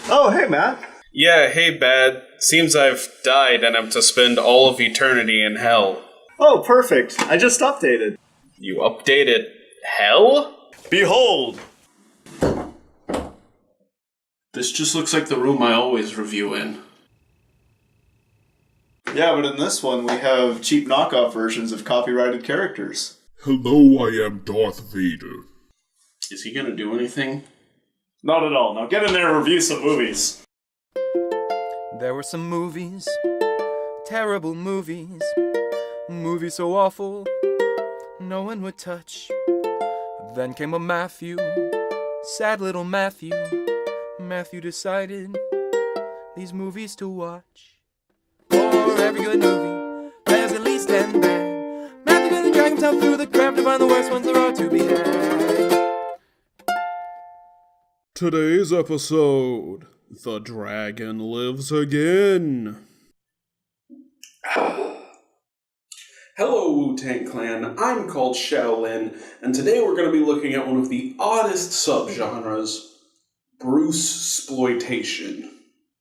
Oh, hey, Matt. Yeah, hey, Bad. Seems I've died and I'm to spend all of eternity in hell. Oh, perfect. I just updated. You updated hell? Behold! This just looks like the room I always review in. Yeah, but in this one, we have cheap knockoff versions of copyrighted characters. Hello, I am Darth Vader. Is he gonna do anything? Not at all. Now get in there and review some movies. There were some movies, terrible movies, movies so awful, no one would touch. Then came a Matthew, sad little Matthew. Matthew decided these movies to watch. For every good movie, there's at least 10 bad. Matthew gonna drag himself through the crap to find the worst ones there are to be had. Today's episode, The Dragon Lives Again. Hello, Wu-Tang Clan. I'm called Shaolin, and today we're going to be looking at one of the oddest subgenres, Bruce-sploitation.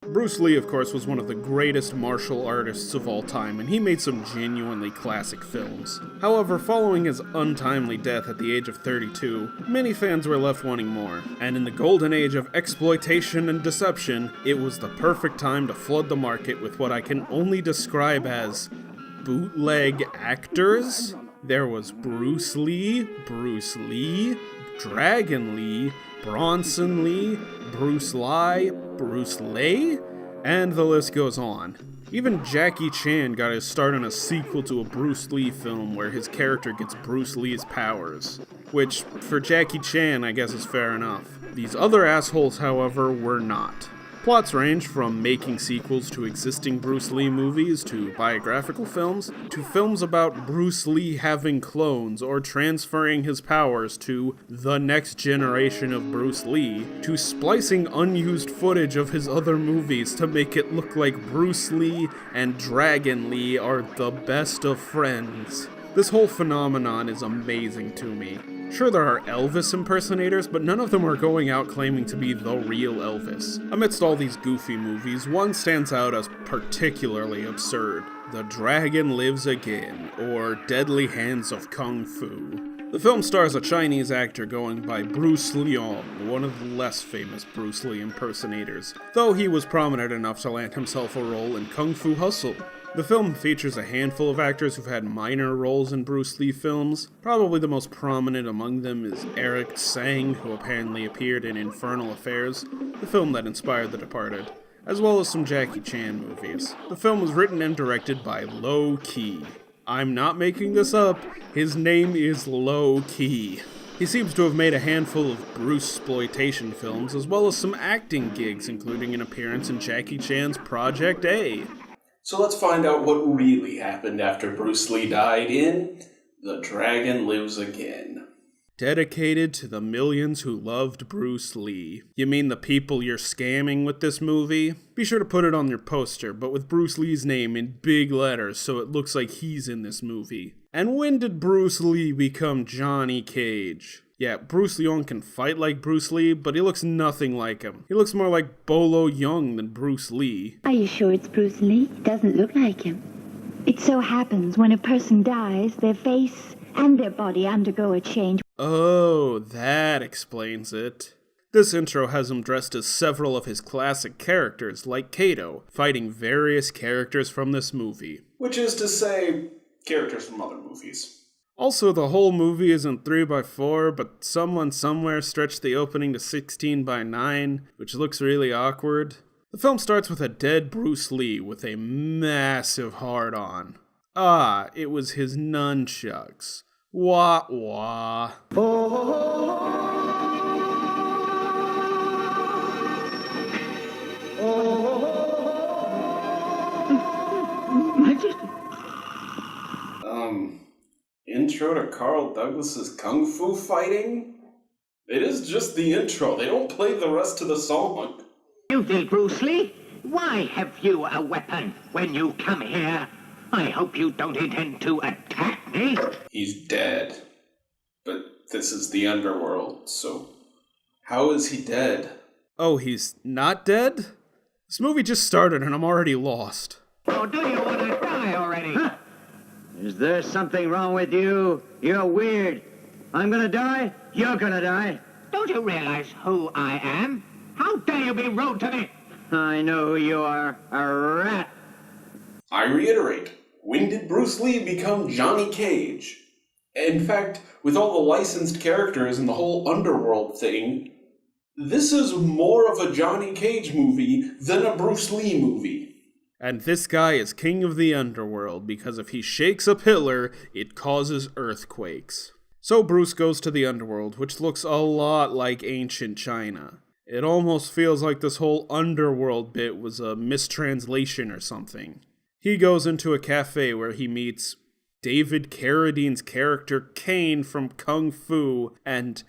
Bruce Lee, of course, was one of the greatest martial artists of all time, and he made some genuinely classic films. However, following his untimely death at the age of 32, many fans were left wanting more, and in the golden age of exploitation and deception, it was the perfect time to flood the market with what I can only describe as bootleg actors. There was Bruce Lee, Dragon Lee, Bronson Lee, Bruce Lee, and the list goes on. Even Jackie Chan got his start on a sequel to a Bruce Lee film where his character gets Bruce Lee's powers. Which, for Jackie Chan, I guess is fair enough. These other assholes, however, were not. Plots range from making sequels to existing Bruce Lee movies, to biographical films, to films about Bruce Lee having clones or transferring his powers to the next generation of Bruce Lee, to splicing unused footage of his other movies to make it look like Bruce Lee and Dragon Lee are the best of friends. This whole phenomenon is amazing to me. Sure, there are Elvis impersonators, but none of them are going out claiming to be the real Elvis. Amidst all these goofy movies, one stands out as particularly absurd: The Dragon Lives Again, or Deadly Hands of Kung Fu. The film stars a Chinese actor going by Bruce Leong, one of the less famous Bruce Lee impersonators, though he was prominent enough to land himself a role in Kung Fu Hustle. The film features a handful of actors who've had minor roles in Bruce Lee films. Probably the most prominent among them is Eric Tsang, who apparently appeared in Infernal Affairs, the film that inspired The Departed, as well as some Jackie Chan movies. The film was written and directed by Lo Key. I'm not making this up, his name is Lo Key. He seems to have made a handful of Bruce-sploitation films, as well as some acting gigs, including an appearance in Jackie Chan's Project A. So let's find out what really happened after Bruce Lee died in The Dragon Lives Again. Dedicated to the millions who loved Bruce Lee. You mean the people you're scamming with this movie? Be sure to put it on your poster, but with Bruce Lee's name in big letters so it looks like he's in this movie. And when did Bruce Lee become Johnny Cage? Yeah, Bruce Leong can fight like Bruce Lee, but he looks nothing like him. He looks more like Bolo Yeung than Bruce Lee. Are you sure it's Bruce Lee? Doesn't look like him. It so happens when a person dies, their face and their body undergo a change. Oh, that explains it. This intro has him dressed as several of his classic characters, like Kato, fighting various characters from this movie. Which is to say, characters from other movies. Also, the whole movie isn't 3x4, but someone somewhere stretched the opening to 16:9, which looks really awkward. The film starts with a dead Bruce Lee with a massive hard-on. Ah, it was his nunchucks. Wah wah. Intro to Carl Douglas's Kung Fu fighting? It is just the intro. They don't play the rest of the song. You did, Bruce Lee. Why have you a weapon when you come here? I hope you don't intend to attack me. He's dead. But this is the underworld, so How is he dead? Oh, he's not dead? This movie just started and I'm already lost. Oh, do you want to die already? Huh? Is there something wrong with you? You're weird. I'm gonna die, you're gonna die. Don't you realize who I am? How dare you be rude to me? I know who you are, a rat. I reiterate, when did Bruce Lee become Johnny Cage? In fact, with all the licensed characters and the whole underworld thing, this is more of a Johnny Cage movie than a Bruce Lee movie. And this guy is king of the underworld because if he shakes a pillar, it causes earthquakes. So Bruce goes to the underworld, which looks a lot like ancient China. It almost feels like this whole underworld bit was a mistranslation or something. He goes into a cafe where he meets David Carradine's character Kane from Kung Fu and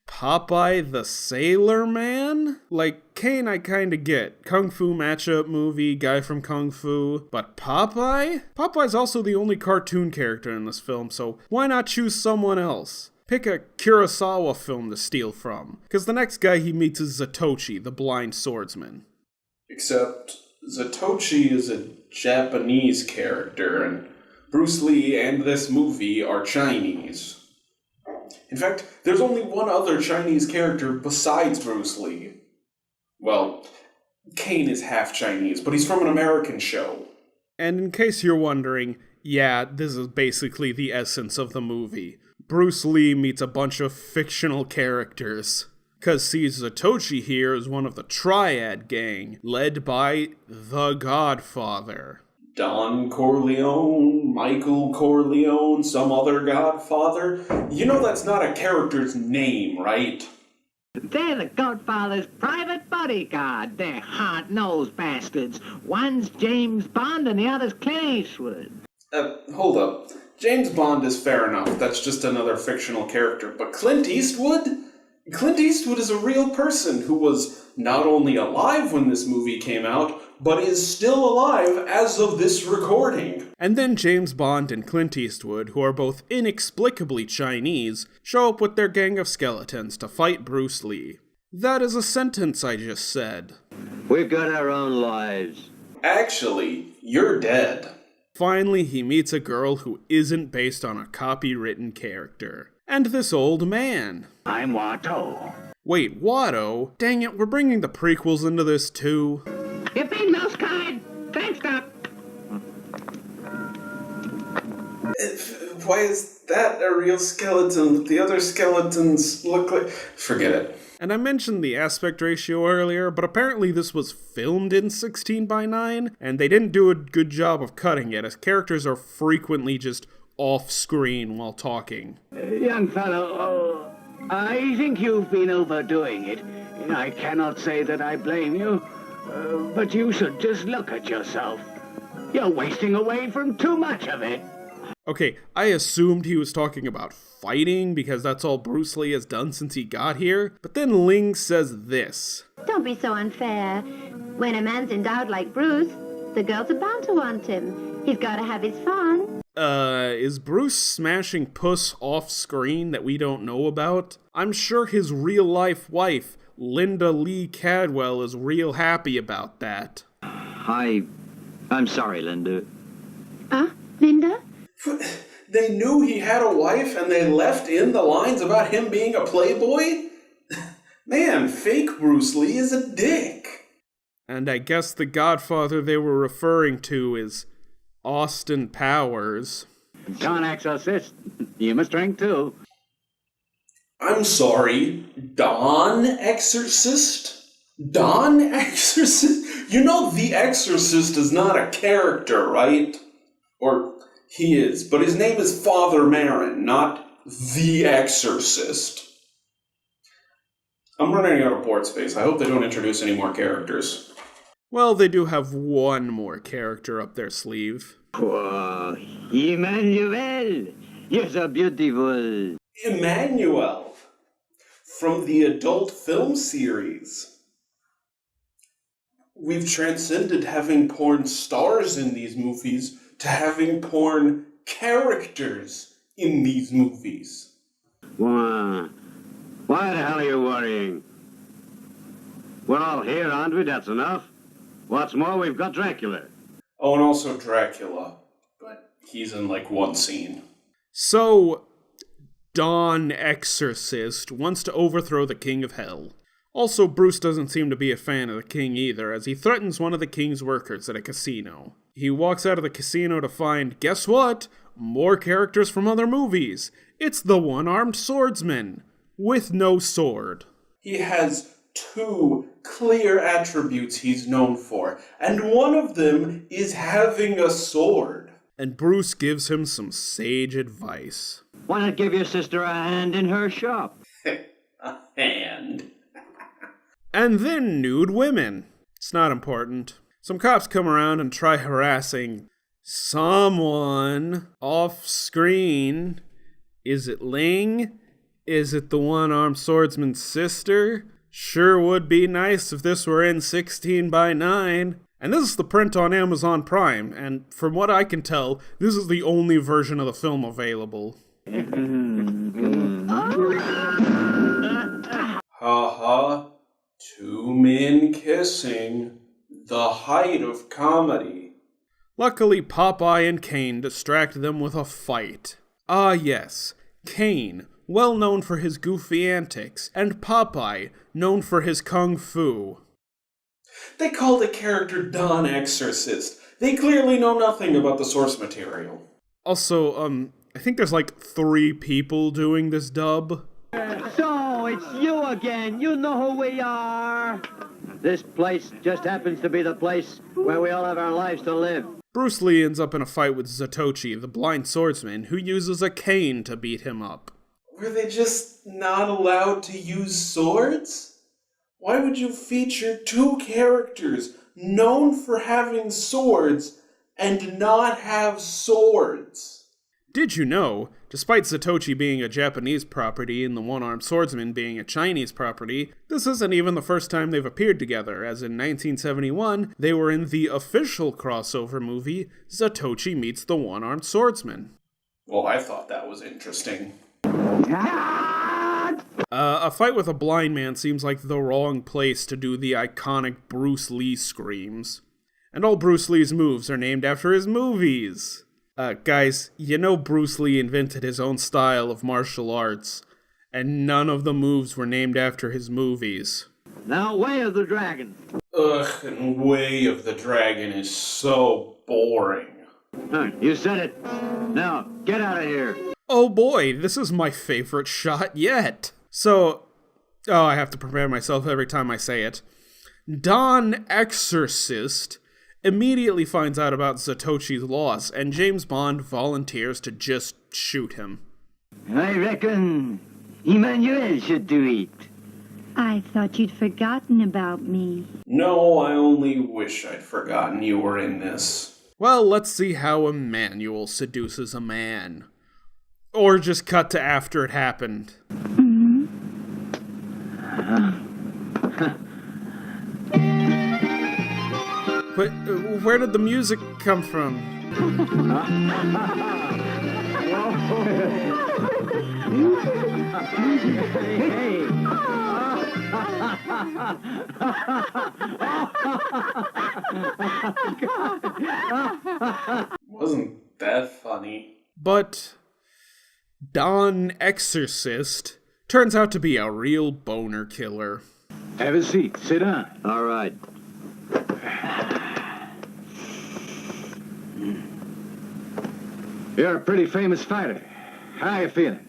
Popeye the Sailor Man? Like, Kane I kinda get. Kung Fu matchup movie, guy from Kung Fu. But Popeye? Popeye's also the only cartoon character in this film, so why not choose someone else? Pick a Kurosawa film to steal from. Because the next guy he meets is Zatoichi, the blind swordsman. Except Zatoichi is a Japanese character, and Bruce Lee and this movie are Chinese. In fact, there's only one other Chinese character besides Bruce Lee. Well, Kane is half Chinese, but he's from an American show. And in case you're wondering, yeah, this is basically the essence of the movie. Bruce Lee meets a bunch of fictional characters. Cause see, Zatoichi here is one of the Triad gang, led by the Godfather. Don Corleone, Michael Corleone, some other Godfather. You know that's not a character's name, right? They're the Godfather's private bodyguard. They're hard-nosed bastards. One's James Bond and the other's Clint Eastwood. Hold up. James Bond is fair enough. That's just another fictional character. But Clint Eastwood? Clint Eastwood is a real person who was not only alive when this movie came out, but is still alive as of this recording. And then James Bond and Clint Eastwood, who are both inexplicably Chinese, show up with their gang of skeletons to fight Bruce Lee. That is a sentence I just said. We've got our own lives. Actually, you're dead. Finally, he meets a girl who isn't based on a copywritten character. And this old man. I'm Watto. Wait, Watto? Dang it, we're bringing the prequels into this too. You've been most kind. Thanks, Doc. Why is that a real skeleton? The other skeletons look like... Forget it. And I mentioned the aspect ratio earlier, but apparently this was filmed in 16:9, and they didn't do a good job of cutting it, as characters are frequently just off-screen while talking. Young fellow, I think you've been overdoing it. I cannot say that I blame you, but you should just look at yourself. You're wasting away from too much of it. Okay, I assumed he was talking about fighting because that's all Bruce Lee has done since he got here, but then Ling says this. Don't be so unfair. When a man's endowed like Bruce, the girls are bound to want him. He's got to have his fun. Is Bruce smashing puss off screen that we don't know about? I'm sure his real-life wife, Linda Lee Cadwell, is real happy about that. I'm sorry, Linda. Linda? They knew he had a wife and they left in the lines about him being a playboy? Man, fake Bruce Lee is a dick. And I guess the Godfather they were referring to is Austin Powers. Don Exorcist, you must drink too. I'm sorry, Don Exorcist? Don Exorcist? You know The Exorcist is not a character, right? Or he is, but his name is Father Marin, not The Exorcist. I'm running out of board space. I hope they don't introduce any more characters. Well, they do have one more character up their sleeve. Oh, Emmanuel, you're so beautiful. Emmanuel, from the adult film series. We've transcended having porn stars in these movies to having porn characters in these movies. Why the hell are you worrying? We're all here, aren't we? That's enough. What's more, we've got Dracula. Oh, and also Dracula. But he's in, like, one scene. So, Don Exorcist wants to overthrow the King of Hell. Also, Bruce doesn't seem to be a fan of the king either, as he threatens one of the king's workers at a casino. He walks out of the casino to find, guess what? More characters from other movies. It's the one-armed swordsman, with no sword. He has two clear attributes he's known for, and one of them is having a sword. And Bruce gives him some sage advice. Why not give your sister a hand in her shop? A hand. And then nude women. It's not important. Some cops come around and try harassing someone off screen. Is it Ling? Is it the one-armed swordsman's sister? Sure would be nice if this were in 16:9. And this is the print on Amazon Prime, and from what I can tell, this is the only version of the film available. Haha. Two men kissing. The height of comedy. Luckily, Popeye and Kane distract them with a fight. Ah yes, Kane, well known for his goofy antics, and Popeye, known for his kung fu. They call the character Don Exorcist. They clearly know nothing about the source material. Also, I think there's like 3 people doing this dub. So, it's you again. You know who we are. This place just happens to be the place where we all have our lives to live. Bruce Lee ends up in a fight with Zatoichi, the blind swordsman, who uses a cane to beat him up. Were they just not allowed to use swords? Why would you feature 2 characters known for having swords and not have swords? Did you know, despite Zatoichi being a Japanese property and the one-armed swordsman being a Chinese property, this isn't even the first time they've appeared together, as in 1971, they were in the official crossover movie, Zatoichi Meets the One-Armed Swordsman. Well, I thought that was interesting. A fight with a blind man seems like the wrong place to do the iconic Bruce Lee screams. And all Bruce Lee's moves are named after his movies. Guys, you know Bruce Lee invented his own style of martial arts, and none of the moves were named after his movies. Now, Way of the Dragon. Ugh, and Way of the Dragon is so boring. You said it. Now, get out of here. Oh boy, this is my favorite shot yet. So, I have to prepare myself every time I say it. Don Exorcist immediately finds out about Zatoichi's loss, and James Bond volunteers to just shoot him. I reckon Emmanuel should do it. I thought you'd forgotten about me. No, I only wish I'd forgotten you were in this. Well, let's see how Emmanuel seduces a man. Or just cut to after it happened. But where did the music come from? Wasn't that funny? But Don Exorcist turns out to be a real boner killer. Have a seat. Sit down. All right. You're a pretty famous fighter. How you feeling?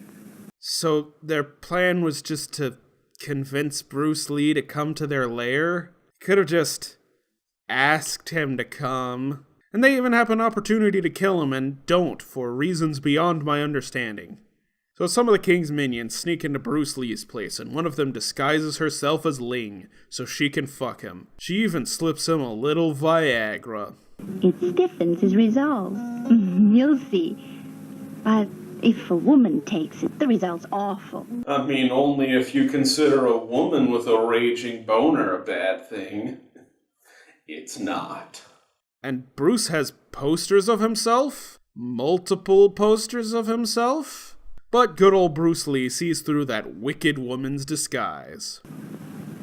So their plan was just to convince Bruce Lee to come to their lair? Could have just asked him to come. And they even have an opportunity to kill him and don't, for reasons beyond my understanding. So some of the king's minions sneak into Bruce Lee's place, and one of them disguises herself as Ling so she can fuck him. She even slips him a little Viagra. It stiffens his resolve. You'll see. But if a woman takes it, the result's awful. I mean, only if you consider a woman with a raging boner a bad thing. It's not. And Bruce has posters of himself? Multiple posters of himself? But good old Bruce Lee sees through that wicked woman's disguise.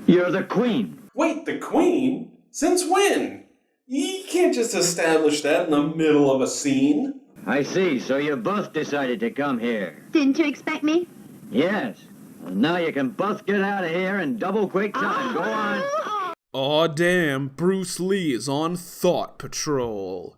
You're the queen. Wait, the Queen? Since when? You can't just establish that in the middle of a scene. I see, so you both decided to come here. Didn't you expect me? Yes. Well, now you can both get out of here in double quick time. Go on. Aw damn, Bruce Lee is on Thought Patrol.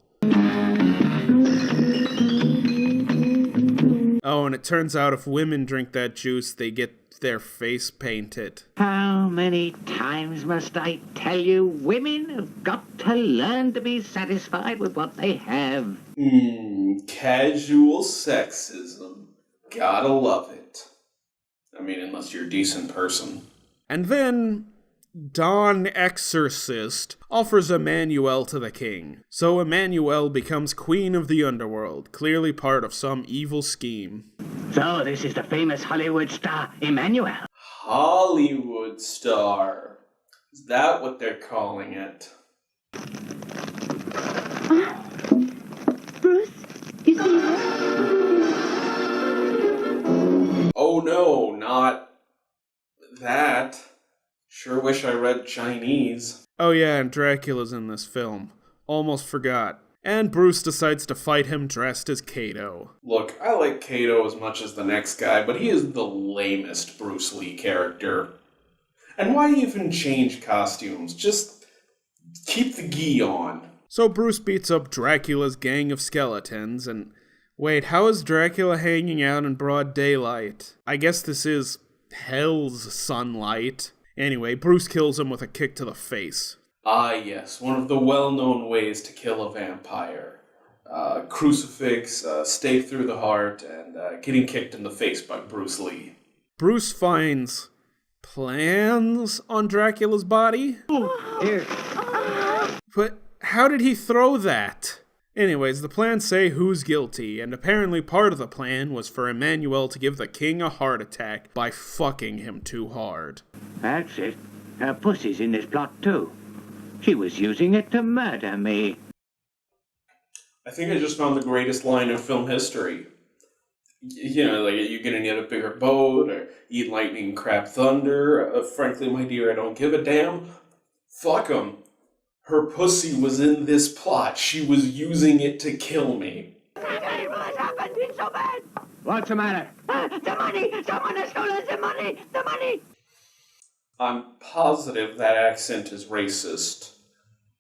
Oh, and it turns out if women drink that juice, they get their face painted. How many times must I tell you, women have got to learn to be satisfied with what they have. Casual sexism. Gotta love it. I mean, unless you're a decent person. And then Don Exorcist offers Emmanuel to the king. So Emmanuel becomes queen of the underworld, clearly part of some evil scheme. So this is the famous Hollywood star, Emmanuel. Hollywood star. Is that what they're calling it? Bruce, you see her? Oh no, not that. Sure wish I read Chinese. Oh yeah, and Dracula's in this film. Almost forgot. And Bruce decides to fight him dressed as Kato. Look, I like Kato as much as the next guy, but he is the lamest Bruce Lee character. And why even change costumes? Just keep the gi on. So Bruce beats up Dracula's gang of skeletons, and wait, how is Dracula hanging out in broad daylight? I guess this is hell's sunlight. Anyway, Bruce kills him with a kick to the face. Ah yes, one of the well-known ways to kill a vampire. Crucifix, stake through the heart, and getting kicked in the face by Bruce Lee. Bruce finds plans on Dracula's body? Here. But how did he throw that? Anyways, the plans say who's guilty, and apparently part of the plan was for Emmanuel to give the king a heart attack by fucking him too hard. That's it. Her pussy's in this plot too. She was using it to murder me. I think I just found the greatest line in film history. You know, like, you're gonna need a bigger boat, or eat lightning, crap thunder. Frankly, my dear, I don't give a damn. Fuck 'em. Her pussy was in this plot. She was using it to kill me. What's happened? It's so bad. What's the matter? The money! Someone has stolen the money! The money! I'm positive that accent is racist.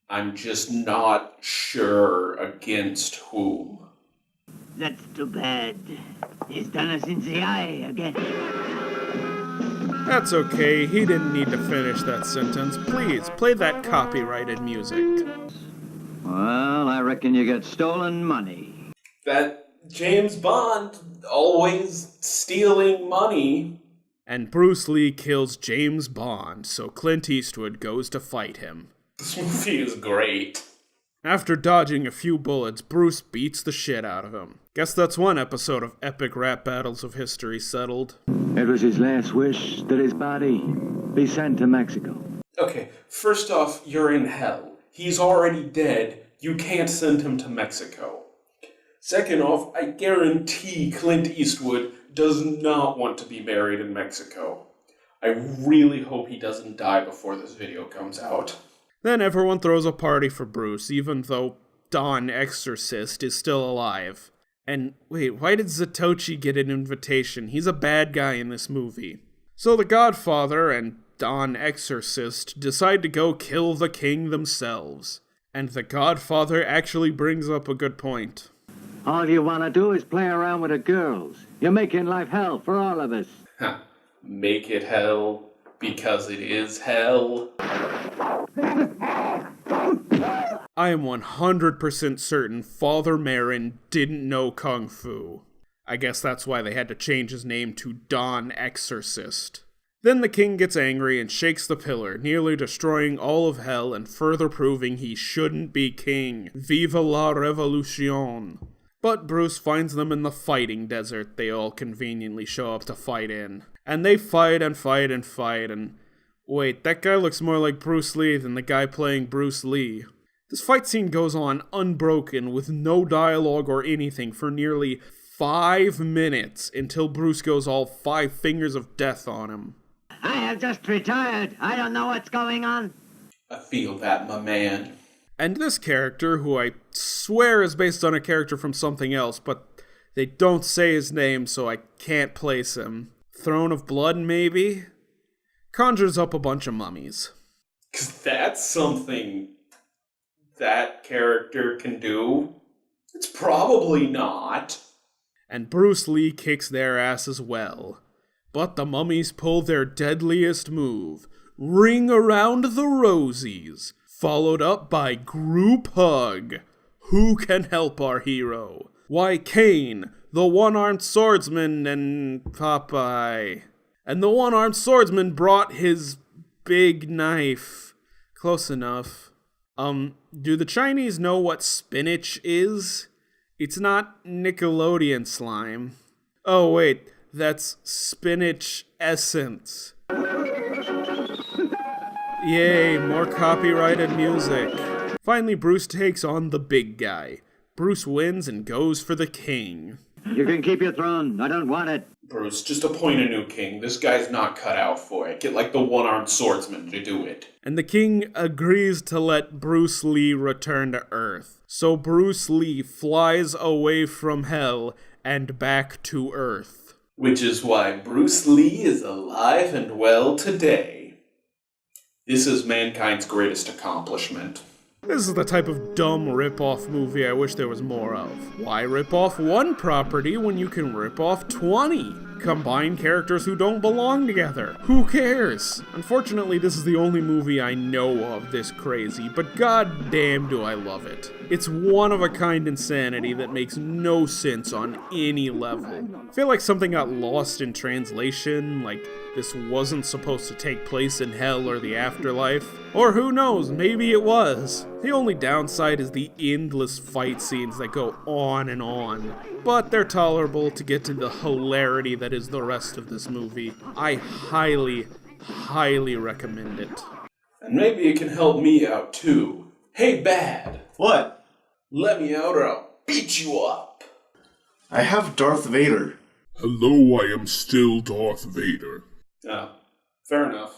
I'm just not sure against whom. That's too bad. He's done us in the eye again. That's okay, he didn't need to finish that sentence. Please, play that copyrighted music. Well, I reckon you got stolen money. That James Bond, always stealing money. And Bruce Lee kills James Bond, so Clint Eastwood goes to fight him. This movie is great. After dodging a few bullets, Bruce beats the shit out of him. Guess that's one episode of Epic Rap Battles of History settled. It was his last wish that his body be sent to Mexico. Okay, first off, you're in hell. He's already dead. You can't send him to Mexico. Second off, I guarantee Clint Eastwood does not want to be married in Mexico. I really hope he doesn't die before this video comes out. Then everyone throws a party for Bruce, even though Don Exorcist is still alive. And wait, why did Zatoichi get an invitation? He's a bad guy in this movie. So the Godfather and Don Exorcist decide to go kill the king themselves. And the Godfather actually brings up a good point. All you want to do is play around with the girls. You're making life hell for all of us. Huh. Make it hell because it is hell. I am 100% certain Father Marin didn't know Kung Fu. I guess that's why they had to change his name to Don Exorcist. Then the king gets angry and shakes the pillar, nearly destroying all of hell and further proving he shouldn't be king. Viva la revolution! But Bruce finds them in the fighting desert they all conveniently show up to fight in. And they fight and fight and fight and... Wait, that guy looks more like Bruce Lee than the guy playing Bruce Lee. This fight scene goes on unbroken with no dialogue or anything for nearly 5 minutes until Bruce goes all 5 fingers of death on him. I have just retired. I don't know what's going on. I feel that, my man. And this character, who I swear is based on a character from something else, but they don't say his name, so I can't place him. Throne of Blood, maybe? Conjures up a bunch of mummies. 'Cause that's something that character can do. It's probably not. And Bruce Lee kicks their ass as well. But the mummies pull their deadliest move, Ring Around the Rosies, followed up by Group Hug. Who can help our hero? Why, Kane, the one-armed swordsman, and Popeye. And the one-armed swordsman brought his big knife. Close enough. Do the Chinese know what spinach is? It's not Nickelodeon slime. Oh wait, that's spinach essence. Yay, more copyrighted music. Finally, Bruce takes on the big guy. Bruce wins and goes for the king. You can keep your throne. I don't want it. Bruce, just appoint a new king. This guy's not cut out for it. Get like the one-armed swordsman to do it. And the king agrees to let Bruce Lee return to Earth. So Bruce Lee flies away from hell and back to Earth. Which is why Bruce Lee is alive and well today. This is mankind's greatest accomplishment. This is the type of dumb rip-off movie I wish there was more of. Why rip off one property when you can rip off 20? Combine characters who don't belong together. Who cares? Unfortunately, this is the only movie I know of this crazy, but goddamn do I love it. It's one-of-a-kind insanity that makes no sense on any level. I feel like something got lost in translation, like this wasn't supposed to take place in hell or the afterlife. Or who knows, maybe it was. The only downside is the endless fight scenes that go on and on. But they're tolerable to get to the hilarity that is the rest of this movie. I highly, highly recommend it. And maybe it can help me out too. Hey, Bad. What? Let me out or I'll beat you up. I have Darth Vader. Hello, I am still Darth Vader. Oh, fair enough.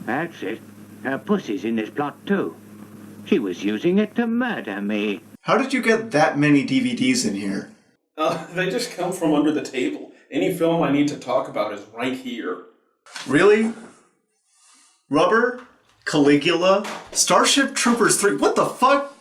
That's it. Her pussy's in this plot too. She was using it to murder me. How did you get that many DVDs in here? They just come from under the table. Any film I need to talk about is right here. Really? Rubber? Caligula? Starship Troopers 3? What the fuck?